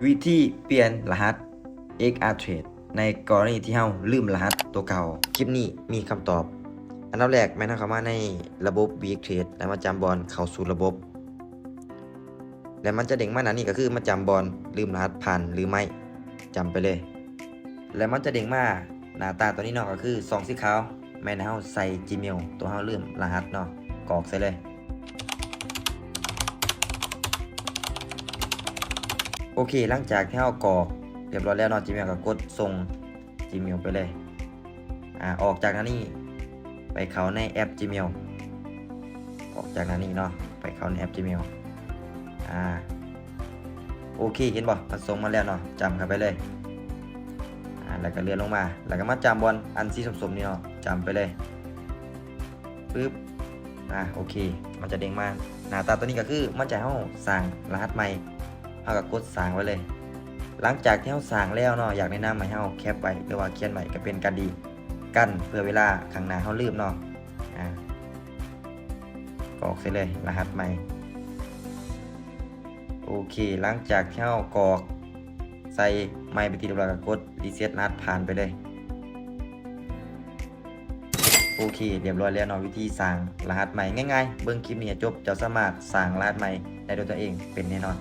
วิธีเปลี่ยนรหัส XRTrade ในกรณีที่เราลืมรหัสตัวเก่าคลิปนี้มีคำตอบอันดับแรกแม่นเข้ามาในระบบ VXTrade แล้วมาจำบอลเข้าสู่ระบบแล้วมันจะเด้งมาหน้านี้ก็คือมาจำบอลลืมรหัสผ่านหรือไม่จำไปเลยแล้วมันจะเด้งมาหน้าตาตัวนี้เนาะก็คือซองสีขาวแม่นเฮาใส่ Gmail ตัวเฮาลืมรหัสเนาะกรอกใส่เลยโอเคหลังจากที่เรากรอกเรียบร้อยแล้วเนาะ Gmail ก็กดส่ง Gmail ไปเลยออกจากหน้านี้ไปเข้าในแอป Gmail ออกจากหน้านี้เนาะไปเข้าในแอป Gmail โอเคเห็นบ่มันส่งมาแล้วเนาะจำเข้าไปเลยแล้วก็เลื่อนลงมาแล้วก็มาจำบอลอันสีสมๆนี่เนาะจำไปเลยปึ๊บโอเคมันจะเด้งมาหน้าตาตัวนี้ก็คือมันจะให้เราสร้างรหัสใหม่เราก็กดสร้างไว้เลยหลังจากที่เราสร้างแล้วเนาะอยากแนะนำให้เราแคปไว้หรือว่าเขียนไว้ก็เป็นการดีกันเพื่อเวลาข้างหน้าเราลืมเนาะกรอกใส่เลยรหัสใหม่โอเคหลังจากที่เรากรอกใส่ไม้ไปทีเรียบร้อยก็กดรีเซ็ตรหัสผ่านไปเลยโอเคเรียบร้อยแล้วเนาะวิธีสร้างรหัสใหม่ง่ายๆเบิ่งคลิปนี้จบจะสามารถสร้างรหัสใหม่ได้ด้วยตัวเองเป็นแน่นอน